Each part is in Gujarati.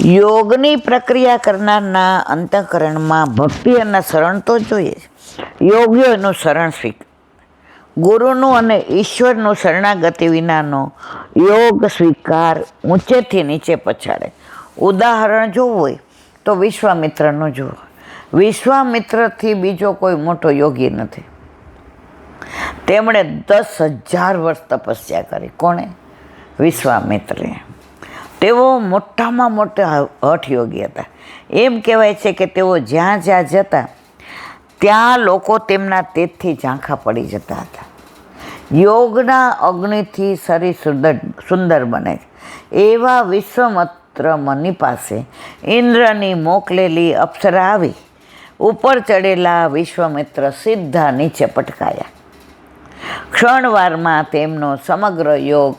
યોગની પ્રક્રિયા કરનારના અંતઃકરણમાં ભક્તિ અને શરણ તો જોઈએ. યોગીઓનું શરણ સ્વીકાર, ગુરુનું અને ઈશ્વરનું શરણાગતિ વિનાનો યોગ સ્વીકાર ઊંચેથી નીચે પછાડે. ઉદાહરણ જોવું હોય તો વિશ્વામિત્રનું જુઓ. વિશ્વામિત્રથી બીજો કોઈ મોટો યોગી નથી. તેમણે 10,000 વર્ષ તપસ્યા કરી. કોણે? વિશ્વામિત્રે. તેઓ મોટામાં મોટા હઠ યોગી હતા. એમ કહેવાય છે કે તેઓ જ્યાં જ્યાં જતા ત્યાં લોકો તેમના તેજથી ઝાંખા પડી જતા હતા. યોગના અગ્નિથી શરીર સુંદર બને છે. એવા વિશ્વામિત્ર મુનિ પાસે ઇન્દ્રની મોકલેલી અપ્સરા આવી. ઉપર ચડેલા વિશ્વામિત્ર સીધા નીચે પટકાયા. ક્ષણવારમાં તેમનો સમગ્ર યોગ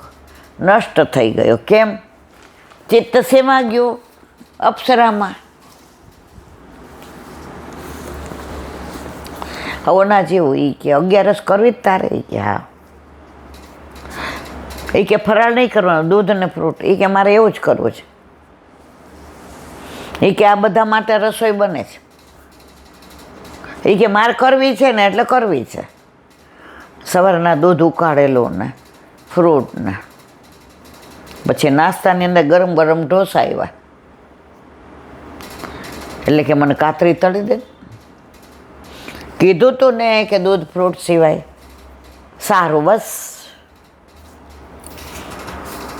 નષ્ટ થઈ ગયો. કેમ? ચિત્ત શેમાં ગયું? અપ્સરામાં. હવના જેવું એ કે 11 કરવી જ તારે. એ કે હા. એ કે ફરાળ નહીં કરવાનું, દૂધ અને ફ્રૂટ. એ કે મારે એવું જ કરવું છે. એ કે આ બધા માટે રસોઈ બને છે. એ કે મારે કરવી છે ને એટલે કરવી છે. સવારના દૂધ ઉકાળેલું ને ફ્રૂટ ને પછી નાસ્તાની અંદર ગરમ ગરમ ઢોસા આવ્યા. એટલે કે મને કાતરી તળી દે. કીધું તું ને કે દૂધ ફ્રૂટ સિવાય. સારું, બસ.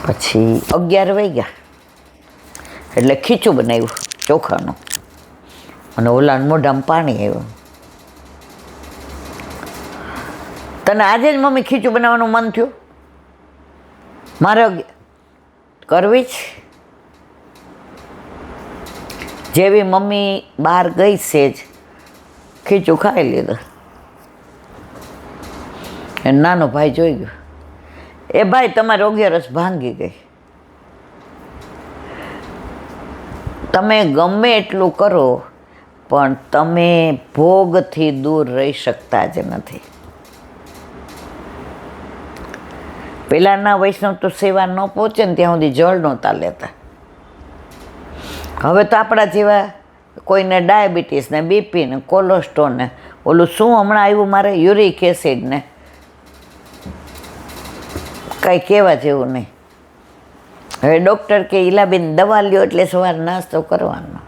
પછી 11 વાગ્યા એટલે ખીચું બનાવ્યું ચોખાનું અને ઓલાને મોઢામાં પાણી આવ્યું. તને આજે જ મમ્મી ખીચું બનાવવાનું મન થયું? મારે કરવી જ. જેવી મમ્મી બહાર ગઈ છે જ ખીચું ખાઈ લીધું. એ નાનો ભાઈ જોઈ ગયો. એ ભાઈ તમારી 11 ભાંગી ગઈ. તમે ગમે એટલું કરો પણ તમે ભોગથી દૂર રહી શકતા જ નથી. પહેલાંના વૈષ્ણવ તો સેવા ન પહોંચે ને ત્યાં સુધી જળ નહોતા લેતા. હવે તો આપણા જેવા કોઈને ડાયાબિટીસ ને બીપી ને કોલેસ્ટ્રોલ ને ઓલું શું હમણાં આવ્યું મારે યુરિક એસિડ ને કાંઈ કહેવા જેવું નહીં. હવે ડૉક્ટર કે ઈલાબેન દવા લ્યો એટલે સવારે નાસ્તો કરવાનો.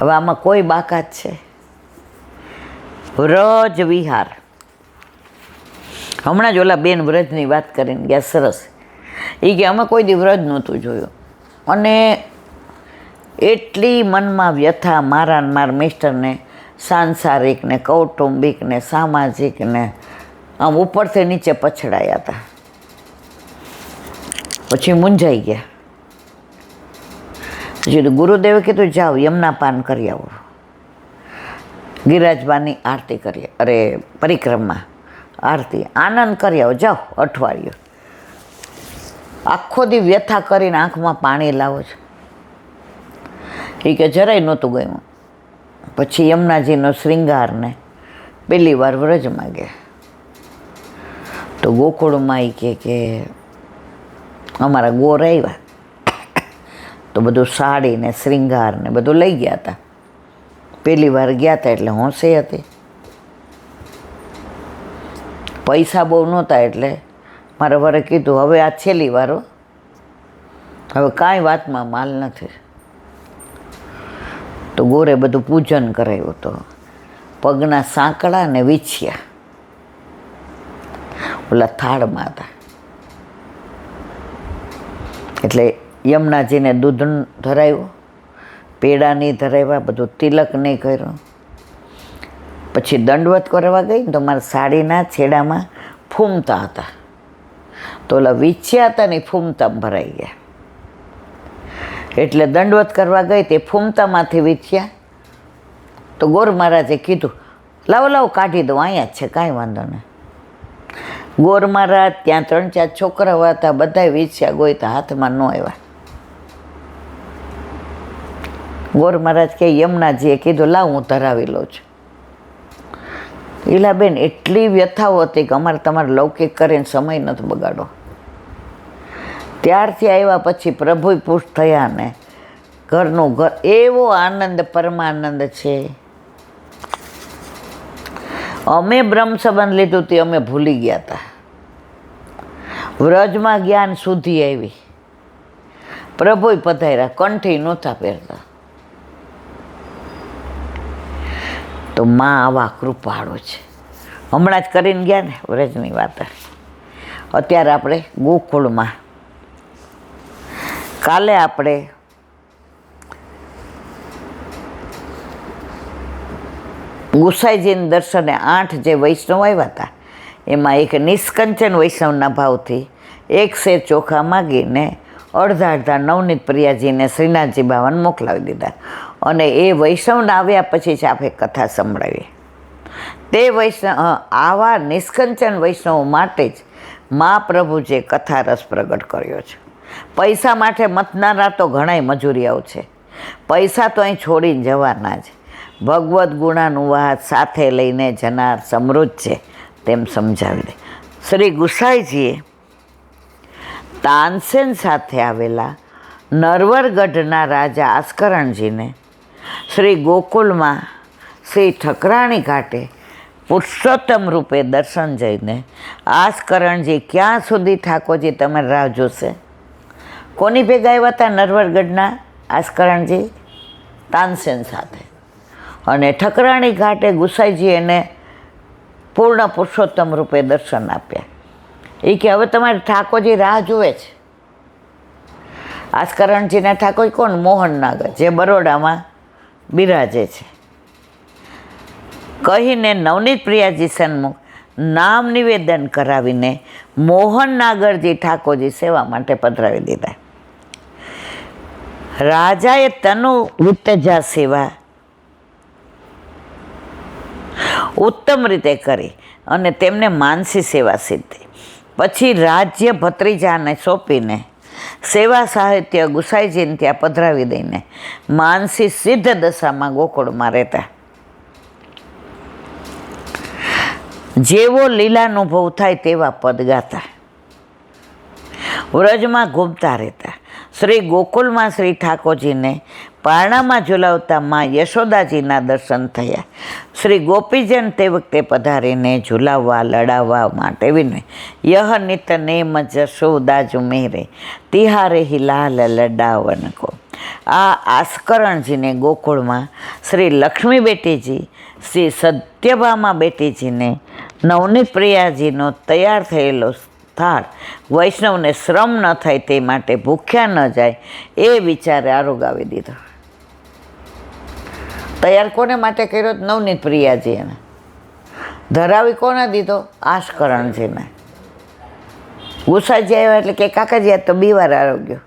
હવે આમાં કોઈ બાકાત છે? વ્રજ વિહાર. હમણાં જ ઓલા બેન વ્રજની વાત કરીને ગયા, સરસ. એ કે અમે કોઈ દી વ્રજ નહોતું જોયું. અને એટલી મનમાં વ્યથા મારા મિસ્ટરને સાંસારિક ને કૌટુંબિક ને સામાજિક ને આમ ઉપરથી નીચે પછડાયા હતા. પછી મૂંઝાઈ ગયા. પછી ગુરુદેવે કીધું જાઓ યમુના પાન કરી આવો, ગિરિરાજબાની આરતી કરી, અરે પરિક્રમા આરતી, આનંદ કરી આવો, જાઓ અઠવાડિયું. આખો દી વ્યથા કરીને આંખમાં પાણી લાવો છો. એ કે જરાય નહોતું ગયું. પછી યમુનાજીનો શ્રૃંગારને પહેલી વાર વ્રજમાં ગયા તો ગોકુળમાં એ કે અમારા ગોર આવ્યા તો બધું સાડી ને શ્રૃંગાર ને બધું લઈ ગયા હતા. પહેલી વાર ગયા હતા એટલે હોંશે હતી. પૈસા બહુ નહોતા એટલે મારા વરે કીધું હવે આ છેલ્લી વારો, હવે કાંઈ વાતમાં માલ નથી. તો ગોરે બધું પૂજન કરાવ્યું. તો પગના સાંકડા ને વીછ્યા ઓલા થાળમાં હતા. એટલે યમુનાજીને દૂધ ધરાવ્યું, પેડા નહીં ધરાવ્યા, બધું તિલક નહીં કર્યું. પછી દંડવત કરવા ગઈ ને તો મારા સાડીના છેડામાં ફૂમતા હતા. તો ઓલા વીછ્યા હતા ને ફૂમતા ભરાઈ ગયા. એટલે દંડવત કરવા ગઈ તે ફૂમતામાંથી વીછ્યા. તો ગોર મહારાજે કીધું લાવો લાવો કાઢી દઉં, અહીંયા જ છે, કાંઈ વાંધો નહીં. ગોર મહારાજ ત્યાં 3-4 છોકરાઓ હતા, બધા વીછ્યા ગોઈતા, હાથમાં ન આવ્યા. ગોર મહારાજ કે યમુનાજીએ કીધું લાવ હું ધરાવી લઉં છું. ઈલાબેન એટલી વ્યથાઓ હતી કે અમારે તમારે લૌકિક કરીને સમય નથી બગાડો. ત્યારથી આવ્યા પછી પ્રભુ પુષ્ટ થયા ને ઘરનું ઘર, એવો આનંદ પરમાનંદ છે. અમે બ્રહ્મ સંબંધ લીધું તે અમે ભૂલી ગયા હતા. વ્રજમાં જ્ઞાન સુધી આવી, પ્રભુએ પધાર્યા, કંઠી નહોતા પહેરતા. તો માં આવા કૃપાળુ છે. હમણાં જ કરીને ગયા ને વ્રજની વાત. અત્યારે આપણે ગોકુળમાં, કાલે આપણે ગુસાઈજીના દર્શને 8 જે વૈષ્ણવ આવ્યા હતા એમાં એક નિષ્કંચન વૈષ્ણવના ભાવથી 1 શેર ચોખા માગીને અડધા નવનીત પ્રિયાજીને શ્રીનાથજી બાવાને મોકલાવી દીધા. અને એ વૈષ્ણવના આવ્યા પછી જ આપણે કથા સંભળાવી. તે વૈષ્ણવ, આવા નિષ્કંચન વૈષ્ણવ માટે જ મહાપ્રભુજીએ કથા રસ પ્રગટ કર્યો છે. પૈસા માટે મતનારા તો ઘણાય મજૂરિયાઓ છે. પૈસા તો અહીં છોડીને જવાના જ. ભગવદ્ ગુણાનુવાદ સાથે લઈને જનાર સમૃદ્ધ છે તેમ સમજાવી દે. શ્રી ગુસાઈજીએ તાનસેન સાથે આવેલા નરવરગઢના રાજા આસ્કરણજીને શ્રી ગોકુલમાં શ્રી ઠકરાણી ઘાટે પુરુષોત્તમ રૂપે દર્શન જઈને, આસ્કરણજી ક્યાં સુધી ઠાકોરજી તમારી રાહ જોશે? કોની ભેગા આવ્યા હતા નરવરગઢના આસ્કરણજી? તાનસેન સાથે. અને ઠકરાણી ઘાટે ગુસાઈજી એને પૂર્ણ પુરુષોત્તમ રૂપે દર્શન આપ્યા. એ કે હવે તમારે ઠાકોરજી રાહ જુએ છે. આસ્કરણજીના ઠાકોર કોણ? મોહનનાગર, જે બરોડામાં બિરાજે છે. કહીને નવનીત પ્રિયાજી સન્મુખ નામ નિવેદન કરાવીને મોહનનાગરજી ઠાકોરજી સેવા માટે પધરાવી દીધા. રાજાએ તનુ વિતજા સેવા ઉત્તમ રીતે કરી અને તેમને માનસી સેવા સિદ્ધિ. પછી રાજ્ય ભત્રીજાને સોંપીને સેવા સાહિત્ય ગુસાઈજીને ત્યાં પધરાવી દઈને માનસી સિદ્ધ દશામાં ગોકુળમાં રહેતા. જેવો લીલાનુભવ થાય તેવા પદ ગાતા. વ્રજમાં ઘૂમતા રહેતા. શ્રી ગોકુલમાં શ્રી ઠાકોરજીને પારણામાં ઝુલાવતા માં યશોદાજીના દર્શન થયા. શ્રી ગોપીજન તે વખતે પધારીને ઝુલાવવા લડાવવા માટે વિનય યહ નિત નેમ જશોદાજુ મેરે તિહારે હિ લાલ લડાવન કો. આ આસ્કરણજીને ગોકુળમાં શ્રી લક્ષ્મી બેટીજી, શ્રી સત્યભામા બેટીજીને નવનીત પ્રિયાજીનો તૈયાર થયેલો થાળ વૈષ્ણવને શ્રમ ન થાય તે માટે ભૂખ્યા ન જાય એ વિચારે આરોગાવી દીધો. તૈયાર કોને માટે કર્યો? નવનીત પ્રિયાજીને. ધરાવી કોને દીધો? આસ્કરણજીને. ગુસાઈજી આવ્યા એટલે કે કાકાજી આ તો 2 વાર આરોગ્યો.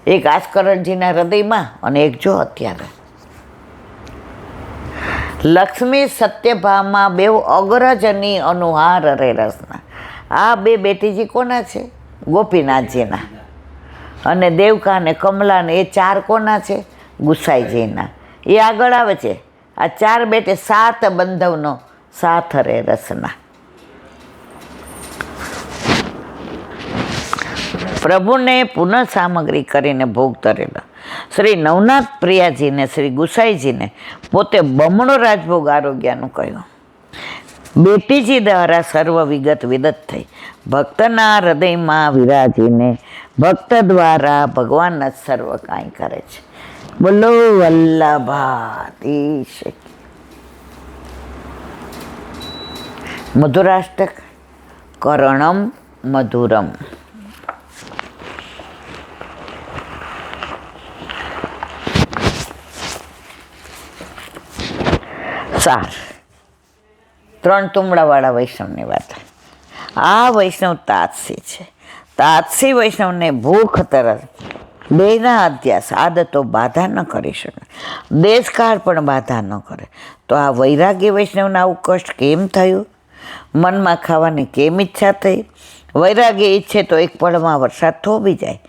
એક આસ્કરણજીના હૃદયમાં અને એક જો અત્યારે. લક્ષ્મી સત્યભામા બેઉ અગ્રજની અનુહાર રે રસના. આ 2 બેટીજી કોના છે? ગોપીનાથજીના. અને દેવકા ને કમલા ને એ 4 કોના છે? ગુસાઈજીના. એ આગળ આવે છે. આ 4 બેટે 7 બંધવનો સાથ રે રસના. પ્રભુને પુનઃ સામગ્રી કરીને ભોગ ધરેલા શ્રી નવનાથ પ્રિયાજીને શ્રી ગુસાઈજીને પોતે બમણો રાજભોગ આરોગ્યનું કહ્યું. બેટીજી દ્વારા સર્વ વિગત વિદત થઈ. ભક્તના હૃદયમાં વિરાજીને ભક્ત દ્વારા ભગવાન જ સર્વ કાંઈ કરે છે. બોલો વલ્લભાધીશ. મધુરાષ્ટક કરણમ મધુરમ. સાર 3 તુંબડાવાળા વૈષ્ણવની વાત. આ વૈષ્ણવ તાતસી છે. તાતસી વૈષ્ણવને ભૂખ તરસ બેના અધ્યાસ આદતો બાધા ન કરી શકે. દેશકાળ પણ બાધા ન કરે. તો આ વૈરાગ્ય વૈષ્ણવને આવું કષ્ટ કેમ થયું? મનમાં ખાવાની કેમ ઈચ્છા થઈ? વૈરાગ્ય ઈચ્છે તો એક પળમાં વરસાદ થોભી જાય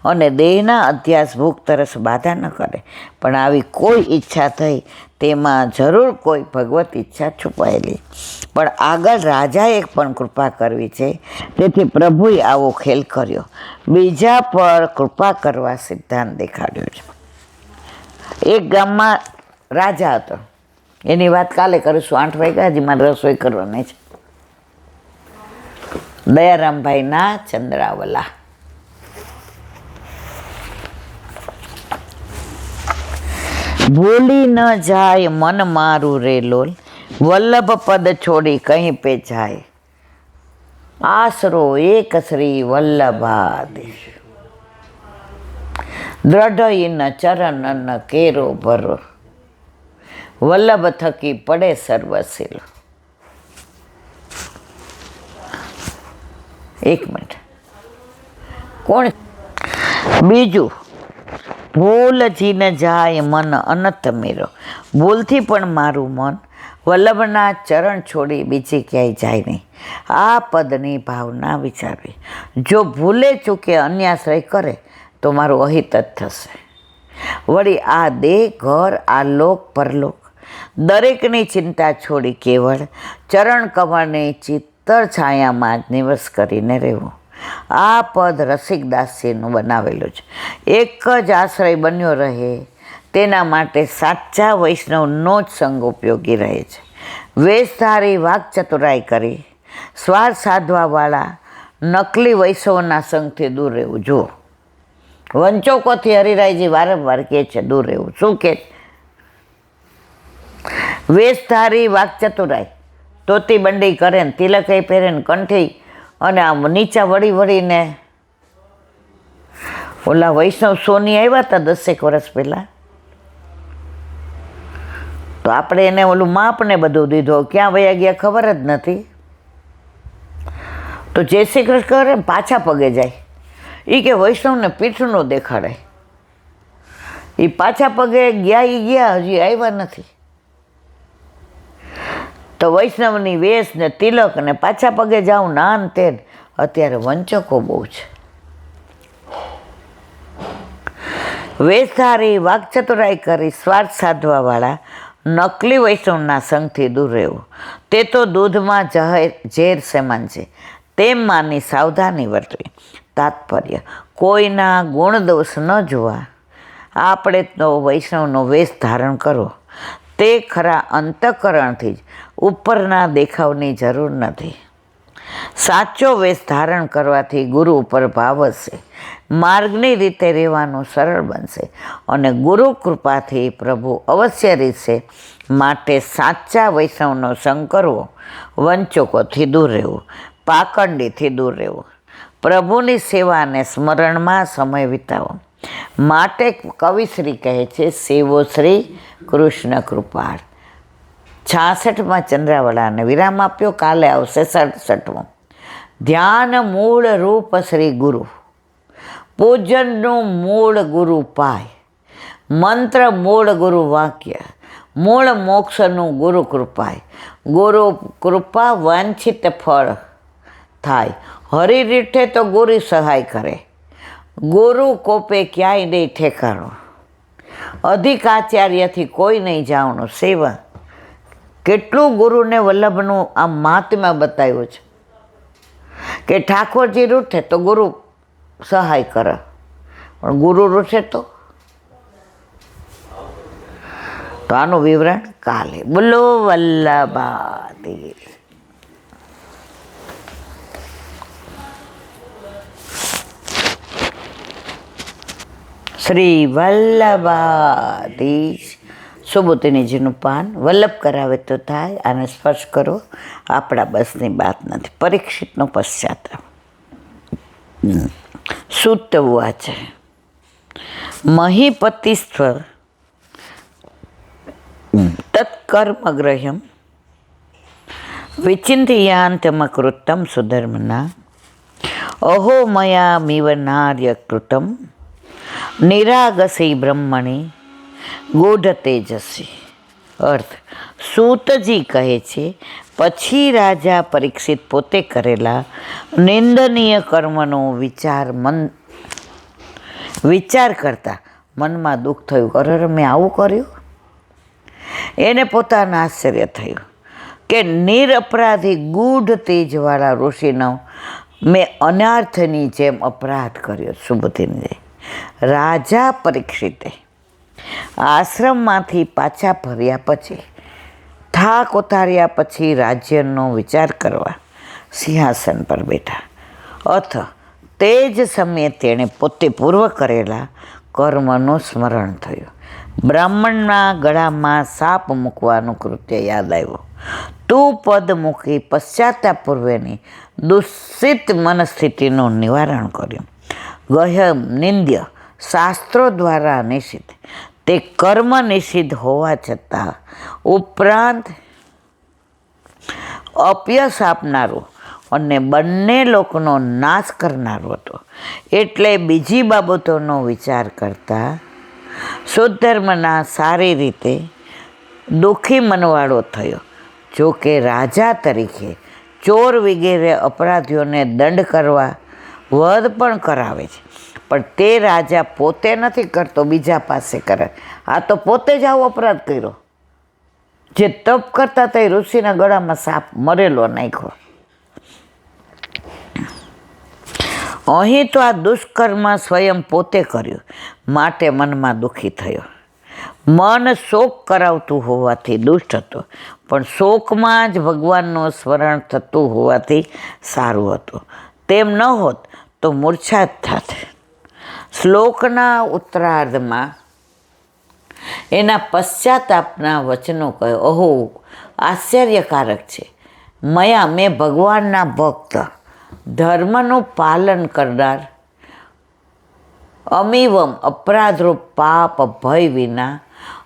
અને દેહના અધ્યાસ ભૂખ તરસ બાધા ન કરે. પણ આવી કોઈ ઈચ્છા થઈ તેમાં જરૂર કોઈ ભગવત ઈચ્છા છુપાયેલી. પણ આગળ રાજાએ પણ કૃપા કરવી છે, તેથી પ્રભુએ આવો ખેલ કર્યો. બીજા પર કૃપા કરવા સિદ્ધાંત દેખાડ્યો છે. એક ગામમાં રાજા હતો. એની વાત કાલે કરીશું. 8 વાગ્યા, હજી મારે રસોઈ કરવાની છે. દયારામભાઈના ચંદ્રાવલા. ભૂલી ન જાય મન મારું રે લોલ, વલ્લભ પદ છોડી કहीं પે જાય, આશરો એક શ્રી વલ્લભાધીશ, દ્રઢ ઇન ચરણ કેરો ભરો, વલ્લભ થકી પડે સર્વશીલ. એક મિનિટ. કોણ? બીજું, ભૂલથી ન જાય મન અનંત મેરો, ભૂલથી પણ મારું મન વલ્લભના ચરણ છોડી બીજે ક્યાંય જાય નહીં. આ પદની ભાવના વિચારવી. જો ભૂલે ચૂકે અન્યાશ્રય કરે તો મારું અહિત જ થશે. વળી આ દેહ, ઘર, આ લોક પરલોક દરેકની ચિંતા છોડી કેવળ ચરણ કમળની ચિત્તર છાયામાં જ નિવસ કરીને રહેવું. આ પદ રસિકદાસજીનું બનાવેલું છે. એક જ આશ્રય બન્યો રહે તેના માટે સાચા વૈષ્ણવનો જ સંગ ઉપયોગી રહે છે. વેશધારી વાકચતુરાઈ કરી સ્વાર્થ સાધવાવાળા નકલી વૈષ્ણવના સંગથી દૂર રહેવું. જુઓ, વંચકોથી હરિરાયજી વારંવાર કહે છે દૂર રહેવું. શું કહે? વેશધારી વાકચતુરાઈ, ધોતી બંડી કરે ને તિલક પહેરે ને કંઠી અને આમ નીચા વળીને ઓલા વૈષ્ણવ સોની આવ્યા હતા 10 વર્ષ પહેલાં, તો આપણે એને ઓલું માપને બધું દીધો, ક્યાં વયા ગયા ખબર જ નથી. તો જય શ્રી કૃષ્ણ કરે પાછા પગે જાય. એ કે વૈષ્ણવને પીઠનું દેખાડાય. એ પાછા પગે ગયા, હજી આવ્યા નથી. તો વૈષ્ણવની વેશ ને તિલક ને પાછા પગે જાઉં નાન તેન. અત્યારે વંચકો બહુ છે. વેશધારી વાકચતુરાઈ કરી સ્વાર્થ સાધવાવાળા નકલી વૈષ્ણવના સંગથી દૂર રહેવું. તે તો દૂધમાં ઝેર સમાન છે, તેમ માની સાવધાની વર્તવી. તાત્પર્ય, કોઈના ગુણ દોષ ન જોવા આપણે તો વૈષ્ણવનો વેશ ધારણ કરવો. તે ખરા અંતઃકરણથી જ, ઉપરના દેખાવની જરૂર નથી. સાચો વેશ ધારણ કરવાથી ગુરુ ઉપર ભાવ હશે, માર્ગની રીતે રહેવાનું સરળ બનશે અને ગુરુ કૃપાથી પ્રભુ અવશ્ય રીતશે. માટે સાચા વૈષ્ણવનો સંગ કરવો, વંચકોથી દૂર રહેવું, પાખંડીથી દૂર રહેવું, પ્રભુની સેવા અને સ્મરણમાં સમય વિતાવો. માટે કવિશ્રી કહે છે, સેવો શ્રી કૃષ્ણ કૃપાળ. 66માં ચંદ્રાવલાને વિરામ આપ્યો. કાલે આવશે 67મો. ધ્યાન મૂળ રૂપ શ્રી ગુરુ, પૂજનનું મૂળ ગુરુ પાય, મંત્ર મૂળ ગુરુ વાક્ય, મૂળ મોક્ષનું ગુરુ કૃપાય. ગુરુ કૃપા વાંછિત ફળ થાય, હરી રીઠે તો ગુરુ સહાય કરે, ગુરુ કોપે ક્યાંય નહીં ઠેકાણો, અધિક આચાર્યથી કોઈ નહીં જાણવું. સેવા કેટલું ગુરુને વલ્લભનું આ મહાત્મ્ય બતાવ્યું છે કે ઠાકોરજી રૂઠે તો ગુરુ સહાય કરે, પણ ગુરુ રૂઠે તો આનું વિવરણ કાલે. બોલો વલ્લભાધીશ. શ્રી વલ્લભાધીશ. સુબોધનીજીનું પાન વલ્લભ કરાવે તો થાય. આને સ્પર્શ કરો, આપણા બસની વાત નથી. પરીક્ષિતનો પશ્ચાતાપ. સૂત વાચ મહીપતિસ્વ તત્કર્મગ્રહ્યમ વિચિંત્યાંતમકૃતમ સુધર્મના, અહો મયા મિવ નાર્યકૃતમ નિરાગસી બ્રહ્મણી ગૂઢ તેજસ્વી. અર્થ, સૂતજી કહે છે, પછી રાજા પરીક્ષિત પોતે કરેલા નિંદનીય કર્મનો વિચાર કરતા મનમાં દુઃખ થયું. અરે મેં આવું કર્યું? એને પોતાનું આશ્ચર્ય થયું કે નિરપરાધી ગૂઢ તેજવાળા ઋષિનો મેં અનાર્થની જેમ અપરાધ કર્યો. સુબોધની રાજા પરીક્ષિતે આશ્રમમાંથી પાછા ફર્યા પછી થાક ઉતાર્યા પછી રાજ્યનો વિચાર કરવા સિંહાસન પર બેઠા. અથ તે જ સમયે તેણે પોતે પૂર્વ કરેલા કર્મનું સ્મરણ થયું. બ્રાહ્મણના ગળામાં સાપ મૂકવાનું કૃત્ય યાદ આવ્યું. તું પદ મૂકી પશ્ચાતાપ પૂર્વેની દૂષિત મનસ્થિતિનું નિવારણ કર્યું. ગહ્ય નિંદ્ય શાસ્ત્રો દ્વારા નિષિદ્ધ તે કર્મ નિષિદ્ધ હોવા છતાં ઉપરાંત અપયશ આપનારું અને બંને લોકનો નાશ કરનારો હતો. એટલે બીજી બાબતોનો વિચાર કરતા શુદ્ધ ધર્મના સારી રીતે દુઃખી મનવાળો થયો. જો કે રાજા તરીકે ચોર વગેરે અપરાધીઓને દંડ કરવા વધ પણ કરાવે છે, પણ તે રાજા પોતે નથી કરતો, બીજા પાસે કરે. આ તો પોતે જ આવો અપરાધ કર્યો. જે તપ કરતા તે ઋષિના ગળામાં સાપ મરેલો નાખ્યો. અહીં તો આ દુષ્કર્મ સ્વયં પોતે કર્યું, માટે મનમાં દુઃખી થયો. મન શોક કરાવતું હોવાથી દુષ્ટ હતો, પણ શોકમાં જ ભગવાનનું સ્મરણ થતું હોવાથી સારું હતું. તેમ ન હોત તો મૂર્છા જ થાત. શ્લોકના ઉત્તરાર્ધમાં એના પશ્ચાતાપના વચનો કહ્યો. ઓહો, આશ્ચર્યકારક છે. મેં ભગવાનના ભક્ત, ધર્મનું પાલન કરનાર, અમીવમ અપરાધરૂપ પાપ ભય વિના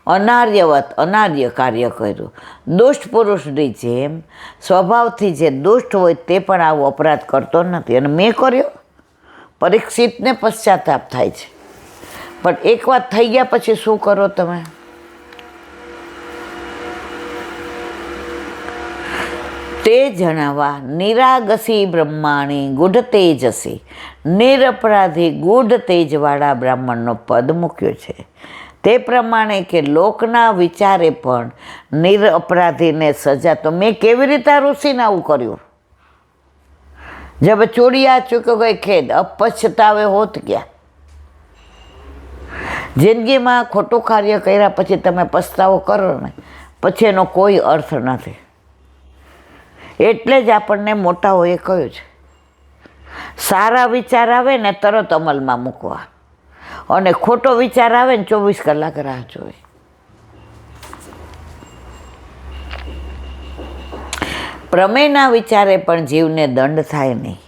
અનાર્યવત અનાર્ય કાર્ય કર્યું. દુષ્ટ પુરુષની જેમ સ્વભાવથી જે દુષ્ટ હોય તે પણ આવો અપરાધ કરતો નથી, અને મેં કર્યો. પરીક્ષિતને પશ્ચાતાપ થાય છે, પણ એક વાત થઈ ગયા પછી શું કરો તમે? તે જણાવવા નિરાગસી બ્રહ્માણી ગુઢ તેજસી, નિરપરાધી ગુઢ તેજવાળા બ્રાહ્મણનો પદ મૂક્યો છે. તે પ્રમાણે કે લોકના વિચારે પણ નિરપરાધીને સજા. તો મેં કેવી રીતે ઋષિને આવું કર્યું? જબ ચોડિયા ચૂક્યો ગઈ ખેદ, અપછતાવે હોત ગયા. જિંદગીમાં ખોટું કાર્ય કર્યા પછી તમે પસ્તાવો કરો ને, પછી એનો કોઈ અર્થ નથી. એટલે જ આપણને મોટાઓએ કહ્યું છે, સારા વિચાર આવે ને તરત અમલમાં મૂકવા, અને ખોટો વિચાર આવે ને 24 કલાક રાહ જોઈ. પ્રમેયના વિચારે પણ જીવને દંડ થાય નહીં.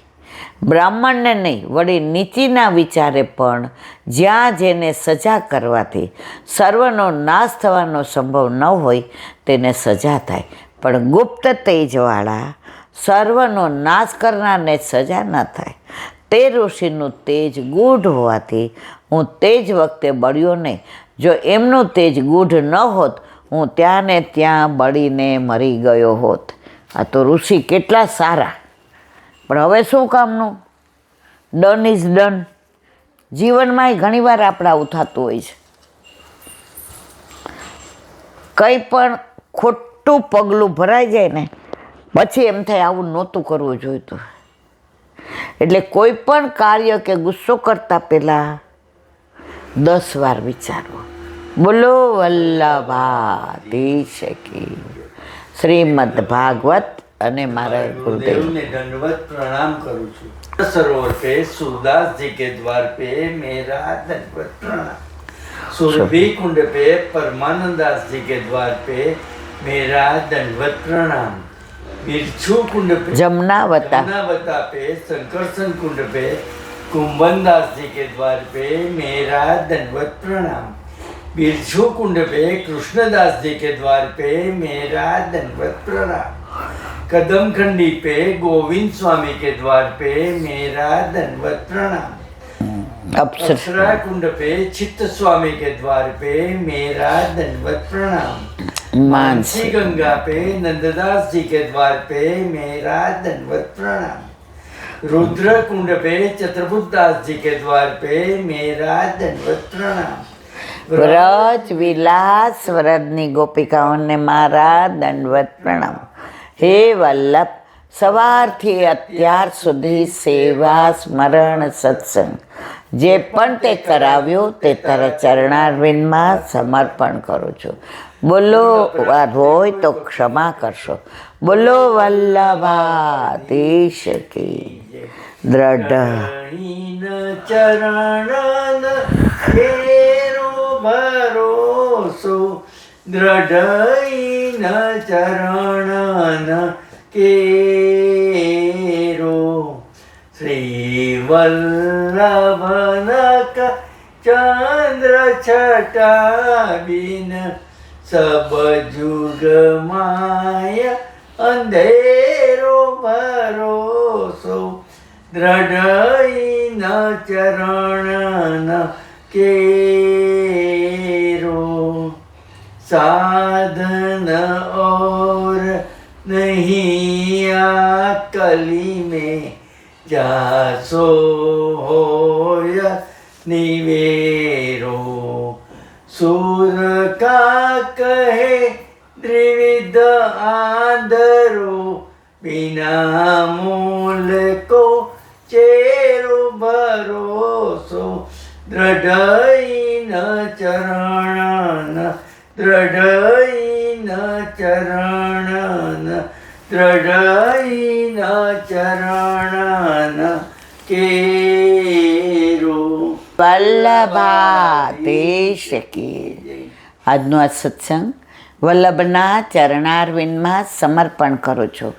બ્રાહ્મણને નહીં, વળી નીતિના વિચારે પણ જ્યાં જેને સજા કરવાથી સર્વનો નાશ થવાનો સંભવ ન હોય તેને સજા થાય, પણ ગુપ્ત તેજવાળા સર્વનો નાશ કરનારને સજા ન થાય. તે ઋષિનું તેજ ગૂઢ હોવાથી હું તે જ વખતે બળ્યો નહીં. જો એમનું તેજ ગૂઢ ન હોત, હું ત્યાં ને ત્યાં બળીને મરી ગયો હોત. આ તો ઋષિ કેટલા સારા, પણ હવે શું કામનું? Done is done. જીવનમાં ઘણીવાર આપણે આવું થતું હોય છે. કંઈ પણ ખોટું પગલું ભરાઈ જાય ને પછી એમ થાય આવું નહોતું કરવું જોઈતું. એટલે કોઈ પણ કાર્ય કે ગુસ્સો કરતા પહેલાં 10 વાર વિચારવો. બોલો વલ્લભાધીશ કી. શ્રીમદ ભાગવત અને મારા ગુરુદેવને दंडवत प्रणाम करूँ છું. सरोवर पे सूरदास जी के द्वार पे मेरा दंडवत प्रणाम. सुरभि कुंड पे परमानंदास जी के द्वार पे मेरा दंडवत प्रणाम. बिरछू कुंड पे जमनावता पे संकर्षण कुंड पे कुंभनदास जी के द्वार पे मेरा दंडवत प्रणाम. बिरछू कुंड पे कृष्णदास जी के द्वार पे मेरा दंडवत प्रणाम. कदम खंडी पे गोविंद स्वामी के द्वार पे मेरा दंडवत प्रणाम. अप्सरा कुंड पे चित्त स्वामी के द्वार पे मेरा दंडवत प्रणाम. मानसी गंगा पे नंददास जी के द्वार पे मेरा दंडवत प्रणाम. रुद्र कुंड पे चतुर्भुजदास जी के द्वार पे मेरा दंडवत प्रणाम. વ્રજ વિલાસ વ્રજની ગોપિકાઓને મારા દંડવત પ્રણામ. હે વલ્લભ, સવારથી અત્યાર સુધી સેવા સ્મરણ સત્સંગ જે પણ તે કરાવ્યું તે તારા ચરણારવિંદમાં સમર્પણ કરું છું. બોલો વાર હોય તો ક્ષમા કરશો. બોલો વલ્લભાધીશ કી દ્રઢ હીન ચરણન કેરો ભરોસો દ્રઢહીન ચરણન કેરો શ્રી વલ્લભનક ચંદ્ર છટાબીન સબ જુગ માય અંધેરો ભરોસો દ્રઢહીન ચરણન કેરો સાધન और नहीं आ कली में जासो होय निवेरो सुर का कहे त्रिविध आंधरो बिना मूल को चेरो भरोसो દ્રઢહીન ચરણન દ્રઢહીન ચરણન દ્રઢહીન ચરણન કેરો વલ્લભાધીશ કી. આજનો આ સત્સંગ વલ્લભના ચરણારવિંદમાં સમર્પણ કરું છું.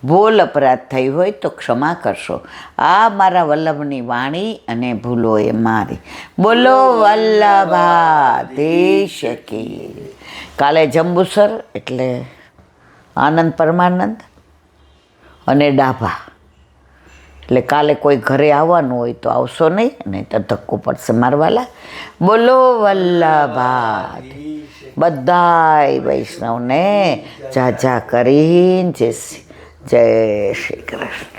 ભૂલ અપરાધ થઈ હોય તો ક્ષમા કરશો. આ મારા વલ્લભની વાણી અને ભૂલો એ મારી. બોલો વલ્લભાધીશ કી. કાલે જંબુસર એટલે આનંદ પરમાનંદ અને ડાભા એટલે કાલે કોઈ ઘરે આવવાનું હોય તો આવશો નહીં તો ધક્કો પડશે મારવાલા. બોલો વલ્લભાધીશ. બધાય વૈષ્ણવને જા કરીને જય શ્રી કૃષ્ણ.